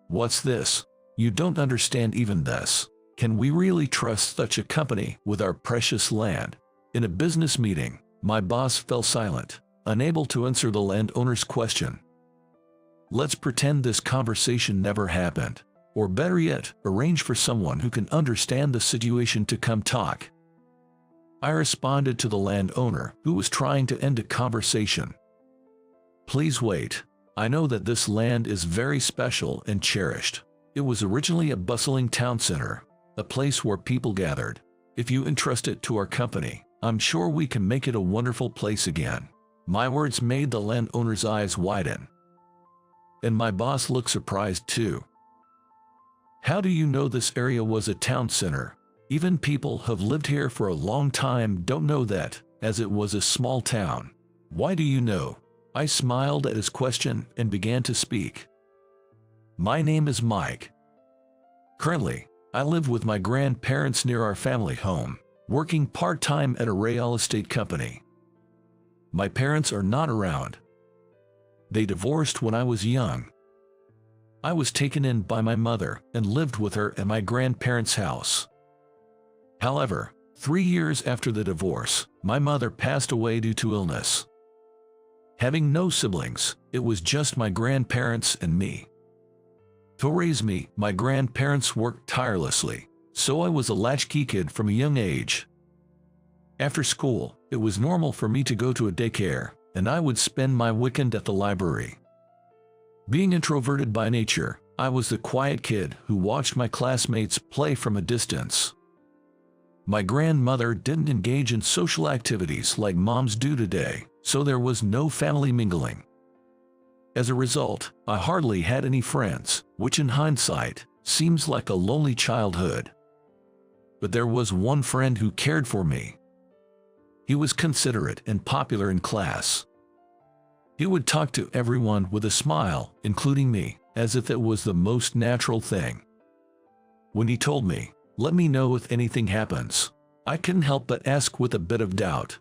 What's this? You don't understand even this. Can we really trust such a company with our precious land? In a business meeting, my boss fell silent, unable to answer the landowner's question. Let's pretend this conversation never happened. Or better yet, arrange for someone who can understand the situation to come talk. I responded to the landowner, who was trying to end a conversation. Please wait. I know that this land is very special and cherished. It was originally a bustling town center, a place where people gathered. If you entrust it to our company, I'm sure we can make it a wonderful place again. My words made the landowner's eyes widen. And my boss looked surprised too. How do you know this area was a town center? Even people who have lived here for a long time don't know that, as it was a small town. Why do you know? I smiled at his question and began to speak. My name is Mike. Currently, I live with my grandparents near our family home, working part-time at a real estate company. My parents are not around. They divorced when I was young. I was taken in by my mother and lived with her at my grandparents' house. However, 3 years after the divorce, my mother passed away due to illness. Having no siblings, it was just my grandparents and me. To raise me, my grandparents worked tirelessly, so I was a latchkey kid from a young age. After school, it was normal for me to go to a daycare, and I would spend my weekend at the library. Being introverted by nature, I was the quiet kid who watched my classmates play from a distance. My grandmother didn't engage in social activities like moms do today, so there was no family mingling. As a result, I hardly had any friends, which in hindsight, seems like a lonely childhood. But there was one friend who cared for me. He was considerate and popular in class. He would talk to everyone with a smile, including me, as if it was the most natural thing. When he told me, "Let me know if anything happens," I couldn't help but ask with a bit of doubt,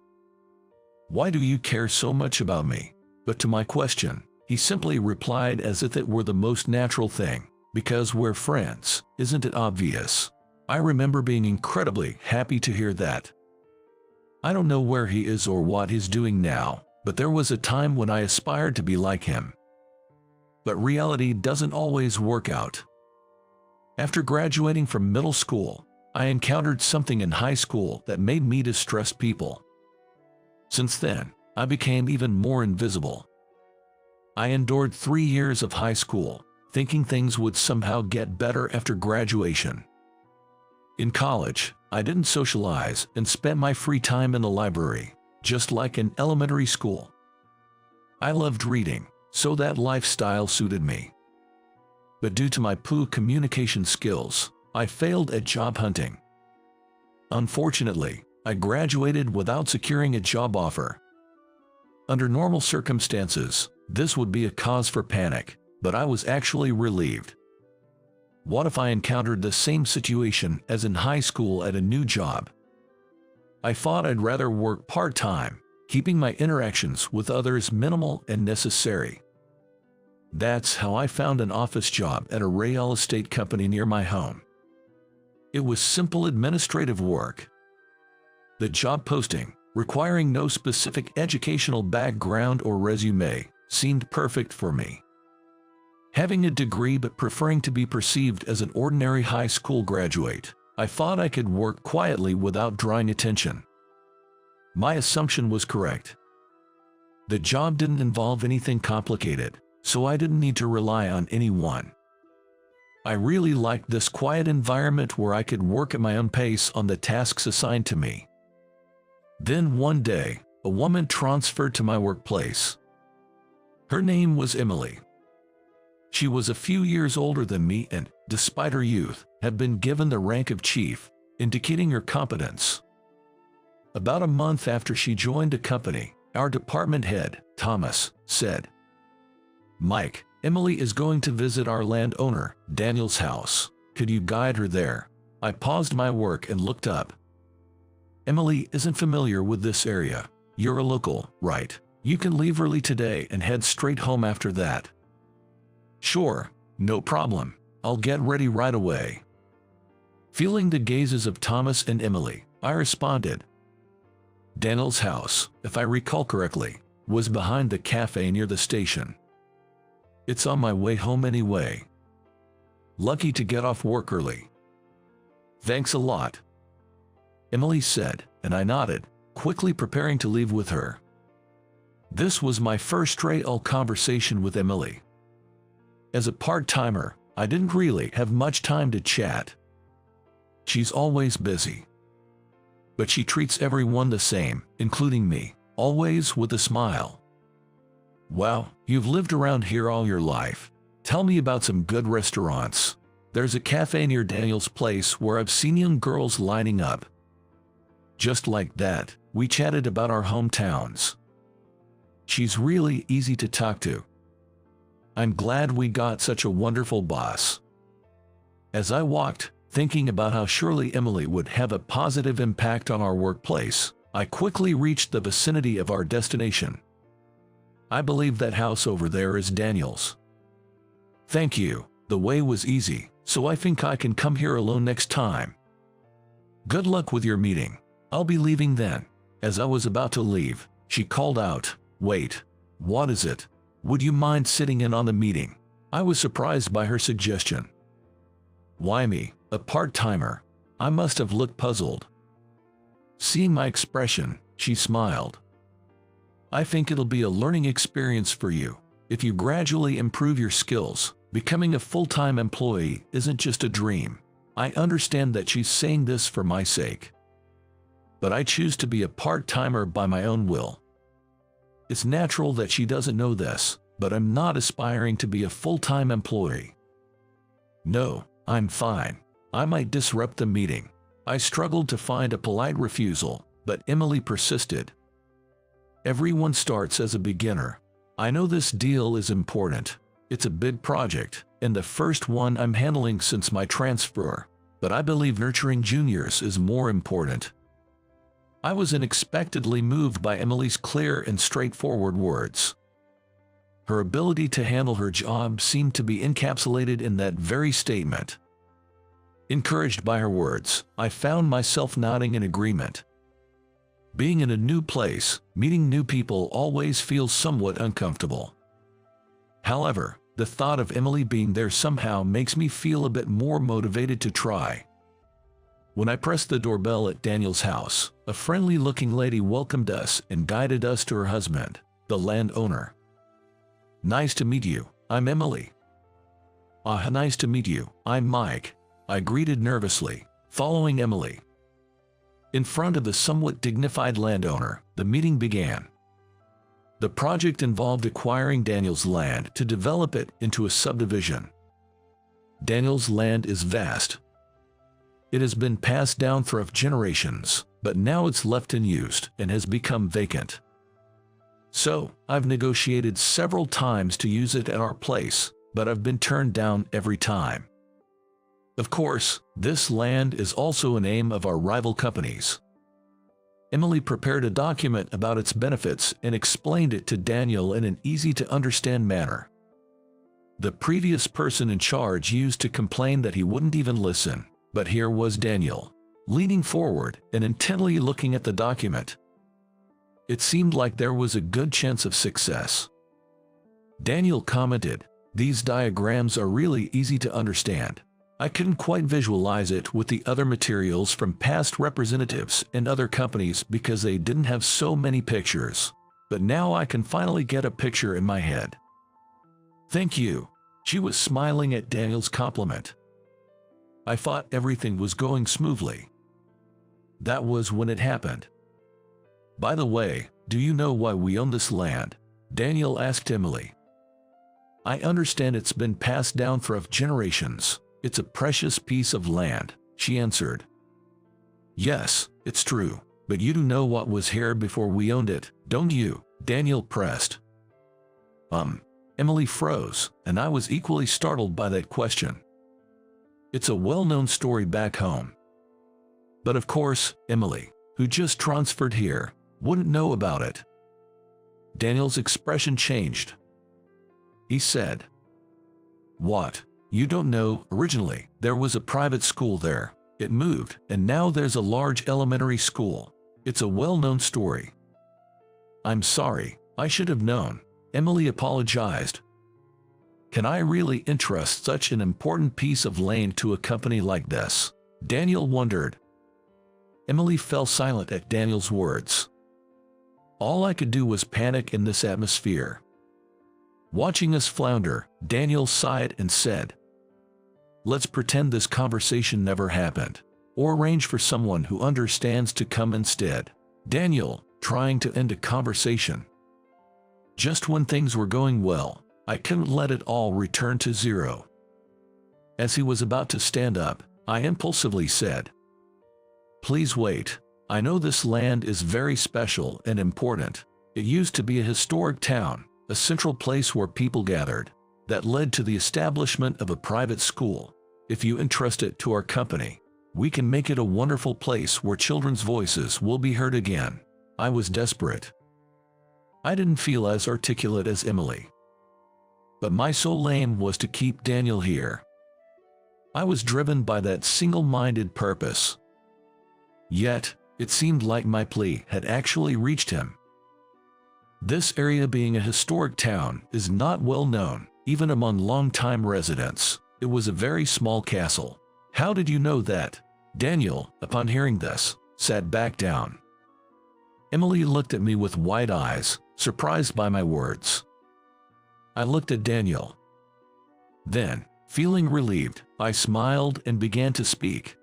"Why do you care so much about me?" But to my question, he simply replied as if it were the most natural thing, "Because we're friends, isn't it obvious?" I remember being incredibly happy to hear that. I don't know where he is or what he's doing now, but there was a time when I aspired to be like him. But reality doesn't always work out. After graduating from middle school, I encountered something in high school that made me distrust people. Since then, I became even more invisible. I endured 3 years of high school, thinking things would somehow get better after graduation. In college, I didn't socialize and spent my free time in the library, just like in elementary school. I loved reading, so that lifestyle suited me. But due to my poor communication skills, I failed at job hunting. Unfortunately, I graduated without securing a job offer. Under normal circumstances, this would be a cause for panic, but I was actually relieved. What if I encountered the same situation as in high school at a new job? I thought I'd rather work part-time, keeping my interactions with others minimal and necessary. That's how I found an office job at a real estate company near my home. It was simple administrative work. The job posting, requiring no specific educational background or resume, seemed perfect for me. Having a degree but preferring to be perceived as an ordinary high school graduate, I thought I could work quietly without drawing attention. My assumption was correct. The job didn't involve anything complicated, so I didn't need to rely on anyone. I really liked this quiet environment where I could work at my own pace on the tasks assigned to me. Then one day, a woman transferred to my workplace. Her name was Emily. She was a few years older than me and, despite her youth, had been given the rank of chief, indicating her competence. About a month after she joined the company, our department head, Thomas, said, "Mike, Emily is going to visit our landowner, Daniel's house. Could you guide her there?" I paused my work and looked up. "Emily isn't familiar with this area. You're a local, right? You can leave early today and head straight home after that." "Sure," No problem. I'll get ready right away. Feeling the gazes of Thomas and Emily, I responded. Daniel's house, if I recall correctly, was behind the cafe near the station. It's on my way home anyway. Lucky to get off work early. Thanks a lot, Emily said, and I nodded, quickly preparing to leave with her. This was my first straight-all conversation with Emily. As a part-timer, I didn't really have much time to chat. She's always busy. But she treats everyone the same, including me, always with a smile. Wow, you've lived around here all your life. Tell me about some good restaurants. There's a cafe near Daniel's place where I've seen young girls lining up. Just like that, we chatted about our hometowns. She's really easy to talk to. I'm glad we got such a wonderful boss. As I walked, thinking about how surely Emily would have a positive impact on our workplace, I quickly reached the vicinity of our destination. I believe that house over there is Daniel's. Thank you, the way was easy, so I think I can come here alone next time. Good luck with your meeting. I'll be leaving then. As I was about to leave, she called out, Wait, what is it? Would you mind sitting in on the meeting? I was surprised by her suggestion. Why me, a part-timer? I must have looked puzzled. Seeing my expression, she smiled. I think it'll be a learning experience for you. If you gradually improve your skills, becoming a full-time employee isn't just a dream. I understand that she's saying this for my sake. But I choose to be a part-timer by my own will. It's natural that she doesn't know this, but I'm not aspiring to be a full-time employee. No, I'm fine. I might disrupt the meeting. I struggled to find a polite refusal, but Emily persisted. Everyone starts as a beginner. I know this deal is important. It's a big project, and the first one I'm handling since my transfer, but I believe nurturing juniors is more important. I was unexpectedly moved by Emily's clear and straightforward words. Her ability to handle her job seemed to be encapsulated in that very statement. Encouraged by her words, I found myself nodding in agreement. Being in a new place, meeting new people always feels somewhat uncomfortable. However, the thought of Emily being there somehow makes me feel a bit more motivated to try. When I pressed the doorbell at Daniel's house, a friendly-looking lady welcomed us and guided us to her husband, the landowner. Nice to meet you, I'm Emily. Nice to meet you, I'm Mike, I greeted nervously, following Emily. In front of the somewhat dignified landowner, the meeting began. The project involved acquiring Daniel's land to develop it into a subdivision. Daniel's land is vast. It has been passed down for generations, but now it's left unused and has become vacant. So, I've negotiated several times to use it at our place, but I've been turned down every time. Of course, this land is also a name of our rival companies. Emily prepared a document about its benefits and explained it to Daniel in an easy-to-understand manner. The previous person in charge used to complain that he wouldn't even listen, but here was Daniel, leaning forward and intently looking at the document. It seemed like there was a good chance of success. Daniel commented, "These diagrams are really easy to understand. I couldn't quite visualize it with the other materials from past representatives and other companies because they didn't have so many pictures, but now I can finally get a picture in my head." "Thank you." She was smiling at Daniel's compliment. I thought everything was going smoothly. That was when it happened. "By the way, do you know why we own this land?" Daniel asked Emily. "I understand it's been passed down for generations. It's a precious piece of land," she answered. "Yes, it's true, but you do know what was here before we owned it, don't you?" Daniel pressed. Emily froze, and I was equally startled by that question. It's a well-known story back home. But of course, Emily, who just transferred here, wouldn't know about it. Daniel's expression changed. He said, "What? You don't know, originally, there was a private school there. It moved, and now there's a large elementary school. It's a well-known story. I'm sorry, I should have known. Emily apologized. Can I really entrust such an important piece of land to a company like this? Daniel wondered. Emily fell silent at Daniel's words. All I could do was panic in this atmosphere. Watching us flounder, Daniel sighed and said, "Let's pretend this conversation never happened, or arrange for someone who understands to come instead." Daniel, trying to end a conversation. Just when things were going well, I couldn't let it all return to zero. As he was about to stand up, I impulsively said, "Please wait. I know this land is very special and important. It used to be a historic town, a central place where people gathered. That led to the establishment of a private school. If you entrust it to our company, we can make it a wonderful place where children's voices will be heard again." I was desperate. I didn't feel as articulate as Emily, but my sole aim was to keep Daniel here. I was driven by that single-minded purpose. Yet, it seemed like my plea had actually reached him. This area, being a historic town, is not well known, even among long-time residents. It was a very small castle. How did you know that? Daniel, upon hearing this, sat back down. Emily looked at me with wide eyes, surprised by my words. I looked at Daniel. Then, feeling relieved, I smiled and began to speak.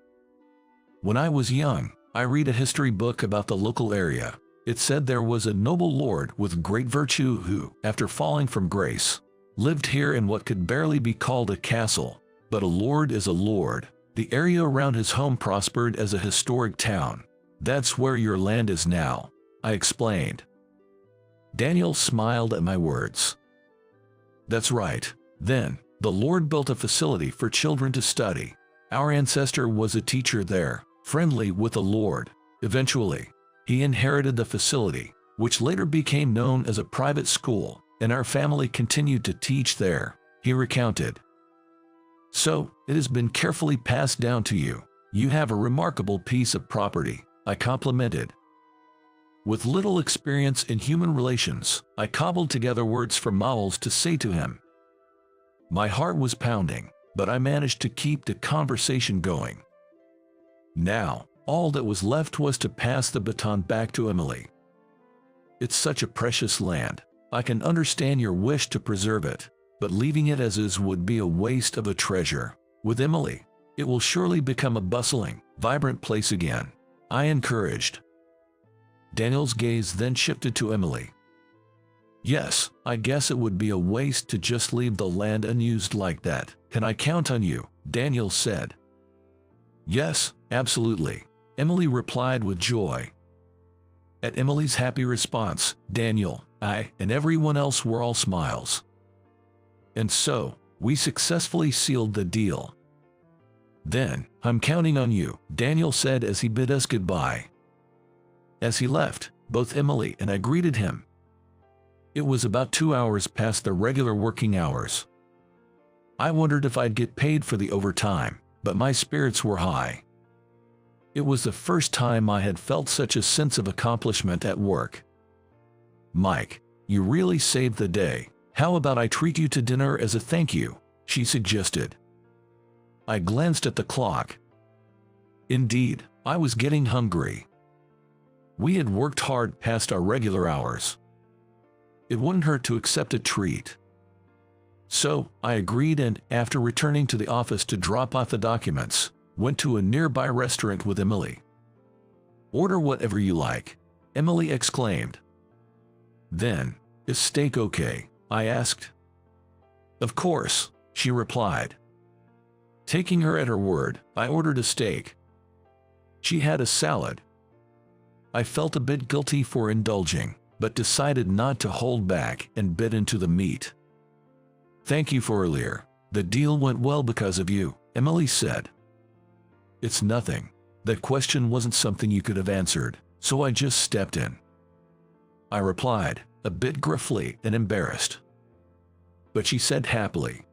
When I was young, I read a history book about the local area. It said there was a noble lord with great virtue who, after falling from grace, lived here in what could barely be called a castle. But a lord is a lord. The area around his home prospered as a historic town. That's where your land is now, I explained. Daniel smiled at my words. That's right. Then, the Lord built a facility for children to study. Our ancestor was a teacher there, friendly with the Lord. Eventually, he inherited the facility, which later became known as a private school, and our family continued to teach there, he recounted. So, it has been carefully passed down to you. You have a remarkable piece of property, I complimented. With little experience in human relations, I cobbled together words for vowels to say to him. My heart was pounding, but I managed to keep the conversation going. Now, all that was left was to pass the baton back to Emily. It's such a precious land. I can understand your wish to preserve it, but leaving it as is would be a waste of a treasure. With Emily, it will surely become a bustling, vibrant place again, I encouraged. Daniel's gaze then shifted to Emily. Yes, I guess it would be a waste to just leave the land unused like that. Can I count on you? Daniel said. Yes, absolutely, Emily replied with joy. At Emily's happy response, Daniel, I, and everyone else were all smiles. And so, we successfully sealed the deal. Then, I'm counting on you, Daniel said as he bid us goodbye. As he left, both Emily and I greeted him. It was about 2 hours past the regular working hours. I wondered if I'd get paid for the overtime, but my spirits were high. It was the first time I had felt such a sense of accomplishment at work. Mike, you really saved the day. How about I treat you to dinner as a thank you? She suggested. I glanced at the clock. Indeed, I was getting hungry. We had worked hard past our regular hours. It wouldn't hurt to accept a treat. So, I agreed and, after returning to the office to drop off the documents, went to a nearby restaurant with Emily. Order whatever you like, Emily exclaimed. Then, is steak okay? I asked. Of course, she replied. Taking her at her word, I ordered a steak. She had a salad. I felt a bit guilty for indulging, but decided not to hold back and bit into the meat. Thank you for earlier. The deal went well because of you, Emily said. It's nothing. That question wasn't something you could have answered, so I just stepped in. I replied, a bit gruffly and embarrassed. But she said happily,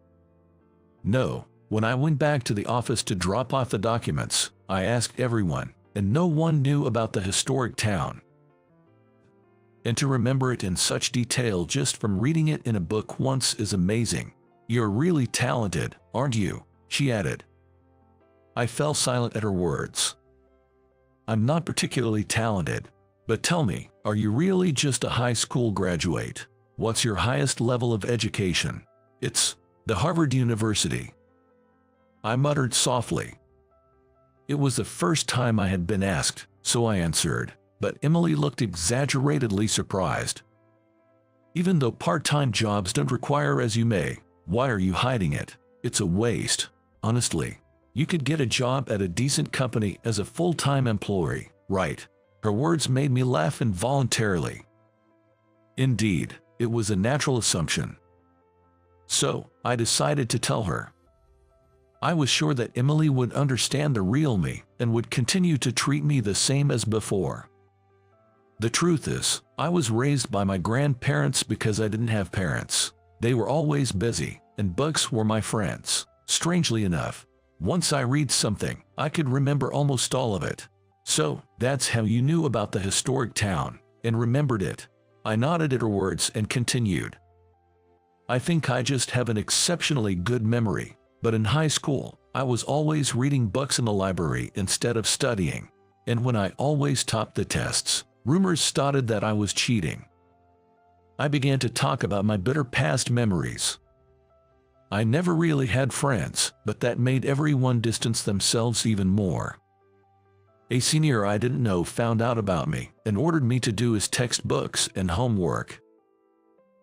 No, when I went back to the office to drop off the documents, I asked everyone, and no one knew about the historic town. And to remember it in such detail just from reading it in a book once is amazing. You're really talented, aren't you? She added. I fell silent at her words. I'm not particularly talented, but tell me, are you really just a high school graduate? What's your highest level of education? It's the Harvard University. I muttered softly. It was the first time I had been asked, so I answered, but Emily looked exaggeratedly surprised. Even though part-time jobs don't require a resume, why are you hiding it? It's a waste. Honestly, you could get a job at a decent company as a full-time employee, right? Her words made me laugh involuntarily. Indeed, it was a natural assumption. So, I decided to tell her. I was sure that Emily would understand the real me and would continue to treat me the same as before. The truth is, I was raised by my grandparents because I didn't have parents. They were always busy, and books were my friends. Strangely enough, once I read something, I could remember almost all of it. So, that's how you knew about the historic town, and remembered it. I nodded at her words and continued. I think I just have an exceptionally good memory, but in high school, I was always reading books in the library instead of studying, and when I always topped the tests, rumors started that I was cheating. I began to talk about my bitter past memories. I never really had friends, but that made everyone distance themselves even more. A senior I didn't know found out about me and ordered me to do his textbooks and homework.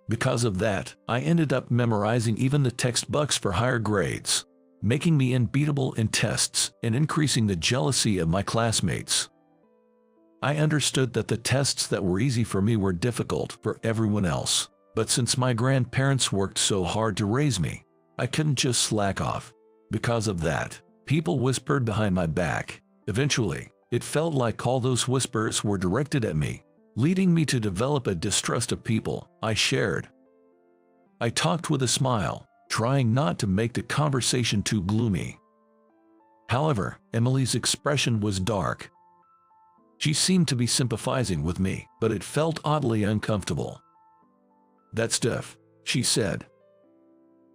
Because of that, I ended up memorizing even the textbooks for higher grades, making me unbeatable in tests and increasing the jealousy of my classmates. I understood that the tests that were easy for me were difficult for everyone else, but since my grandparents worked so hard to raise me, I couldn't just slack off. Because of that, people whispered behind my back. Eventually, it felt like all those whispers were directed at me, leading me to develop a distrust of people I shared. I talked with a smile, trying not to make the conversation too gloomy. However, Emily's expression was dark. She seemed to be sympathizing with me, but it felt oddly uncomfortable. That stuff, she said.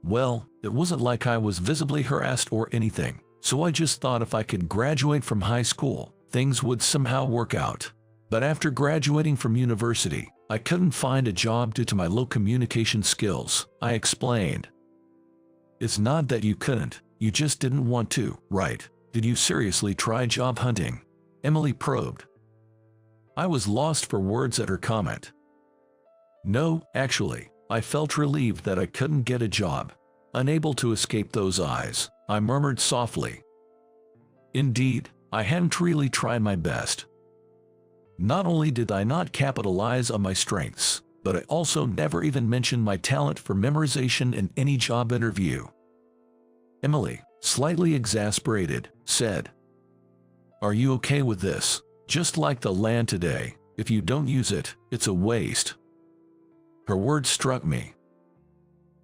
Well, it wasn't like I was visibly harassed or anything, so I just thought if I could graduate from high school, things would somehow work out. But after graduating from university, I couldn't find a job due to my low communication skills, I explained. It's not that you couldn't, you just didn't want to, right? Did you seriously try job hunting? Emily probed. I was lost for words at her comment. No, actually, I felt relieved that I couldn't get a job. Unable to escape those eyes, I murmured softly. Indeed, I hadn't really tried my best. Not only did I not capitalize on my strengths, but I also never even mentioned my talent for memorization in any job interview. Emily, slightly exasperated, said, Are you okay with this? Just like the land today, if you don't use it, it's a waste. Her words struck me.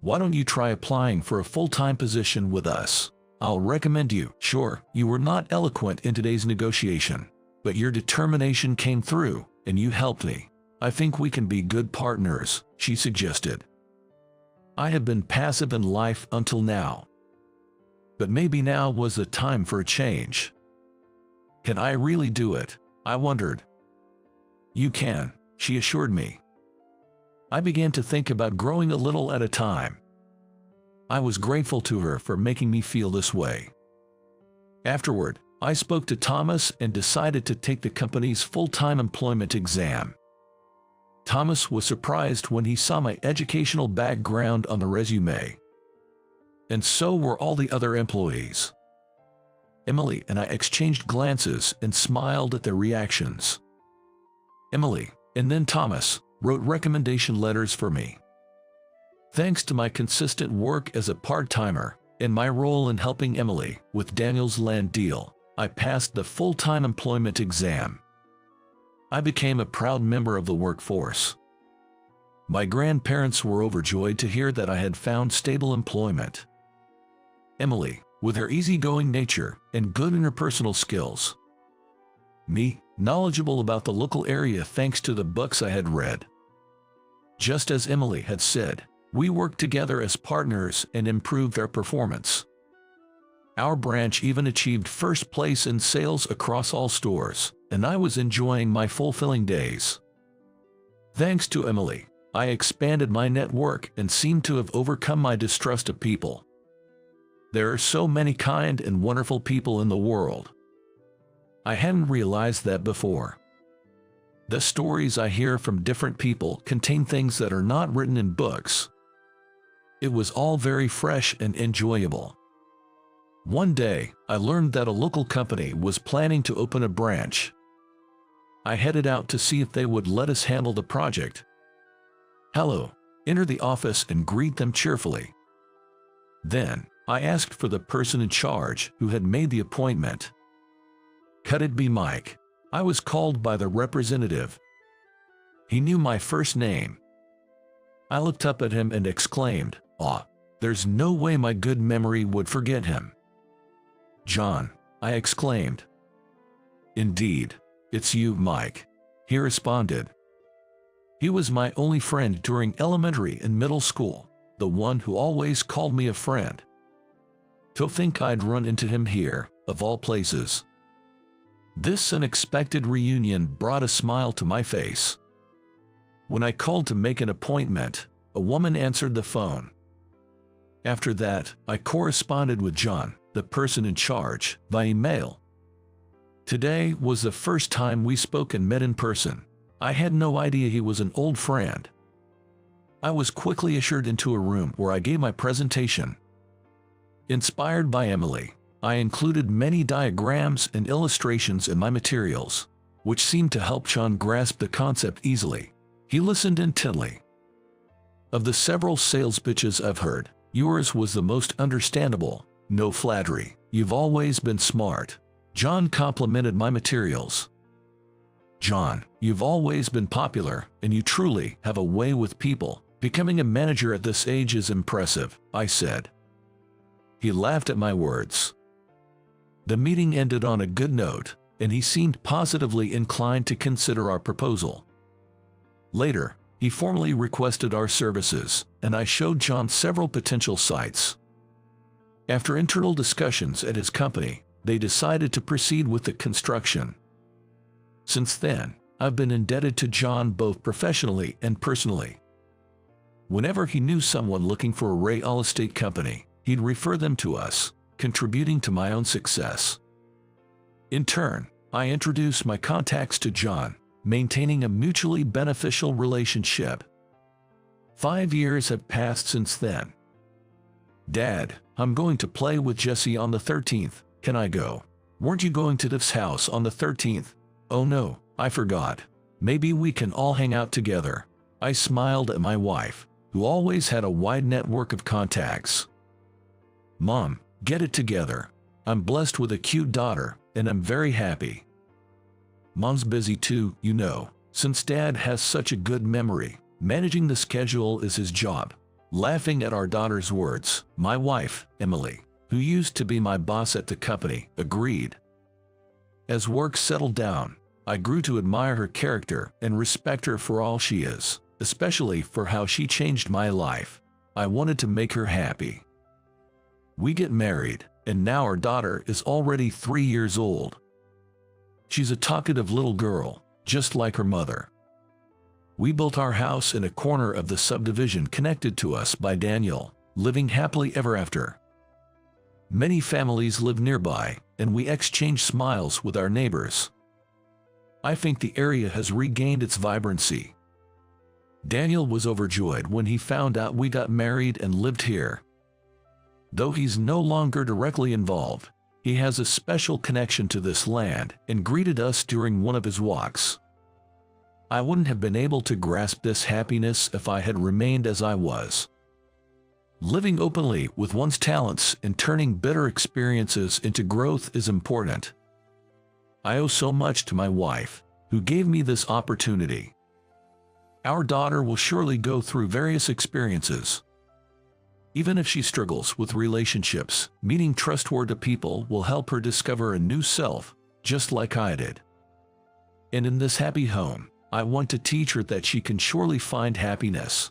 Why don't you try applying for a full-time position with us? I'll recommend you. Sure, you were not eloquent in today's negotiation, but your determination came through, and you helped me. I think we can be good partners, she suggested. I have been passive in life until now. But maybe now was the time for a change. Can I really do it? I wondered. You can, she assured me. I began to think about growing a little at a time. I was grateful to her for making me feel this way. Afterward, I spoke to Thomas and decided to take the company's full-time employment exam. Thomas was surprised when he saw my educational background on the resume. And so were all the other employees. Emily and I exchanged glances and smiled at their reactions. Emily, and then Thomas, wrote recommendation letters for me. Thanks to my consistent work as a part-timer and my role in helping Emily with Daniel's land deal, I passed the full-time employment exam. I became a proud member of the workforce. My grandparents were overjoyed to hear that I had found stable employment. Emily, with her easygoing nature and good interpersonal skills. Me, knowledgeable about the local area thanks to the books I had read. Just as Emily had said, we worked together as partners and improved our performance. Our branch even achieved first place in sales across all stores, and I was enjoying my fulfilling days. Thanks to Emily, I expanded my network and seemed to have overcome my distrust of people. There are so many kind and wonderful people in the world. I hadn't realized that before. The stories I hear from different people contain things that are not written in books. It was all very fresh and enjoyable. One day, I learned that a local company was planning to open a branch. I headed out to see if they would let us handle the project. Hello, enter the office and greet them cheerfully. Then, I asked for the person in charge who had made the appointment. Could it be Mike? I was called by the representative. He knew my first name. I looked up at him and exclaimed, "Ah, there's no way my good memory would forget him." "John," I exclaimed. "Indeed, it's you, Mike," he responded. He was my only friend during elementary and middle school, the one who always called me a friend. To think I'd run into him here, of all places. This unexpected reunion brought a smile to my face. When I called to make an appointment, a woman answered the phone. After that, I corresponded with John, the person in charge, by email. Today was the first time we spoke and met in person. I had no idea he was an old friend. I was quickly ushered into a room where I gave my presentation. Inspired by Emily, I included many diagrams and illustrations in my materials, which seemed to help John grasp the concept easily. He listened intently. Of the several sales pitches I've heard, yours was the most understandable. No flattery. You've always been smart. John complimented my materials. John, you've always been popular, and you truly have a way with people. Becoming a manager at this age is impressive, I said. He laughed at my words. The meeting ended on a good note, and he seemed positively inclined to consider our proposal. Later, he formally requested our services, and I showed John several potential sites. After internal discussions at his company, they decided to proceed with the construction. Since then, I've been indebted to John both professionally and personally. Whenever he knew someone looking for a real estate company, he'd refer them to us, contributing to my own success. In turn, I introduced my contacts to John, maintaining a mutually beneficial relationship. 5 years have passed since then. Dad, I'm going to play with Jesse on the 13th. Can I go? Weren't you going to Tiff's house on the 13th? Oh no, I forgot. Maybe we can all hang out together. I smiled at my wife, who always had a wide network of contacts. Mom, get it together. I'm blessed with a cute daughter, and I'm very happy. Mom's busy too, you know, since Dad has such a good memory. Managing the schedule is his job. Laughing at our daughter's words, my wife, Emily, who used to be my boss at the company, agreed. As work settled down, I grew to admire her character and respect her for all she is, especially for how she changed my life. I wanted to make her happy. We get married, and now our daughter is already 3 years old. She's a talkative little girl, just like her mother. We built our house in a corner of the subdivision connected to us by Daniel, living happily ever after. Many families live nearby, and we exchange smiles with our neighbors. I think the area has regained its vibrancy. Daniel was overjoyed when he found out we got married and lived here. Though he's no longer directly involved, he has a special connection to this land and greeted us during one of his walks. I wouldn't have been able to grasp this happiness if I had remained as I was. Living openly with one's talents and turning bitter experiences into growth is important. I owe so much to my wife, who gave me this opportunity. Our daughter will surely go through various experiences. Even if she struggles with relationships, meeting trustworthy people will help her discover a new self, just like I did. And in this happy home, I want to teach her that she can surely find happiness.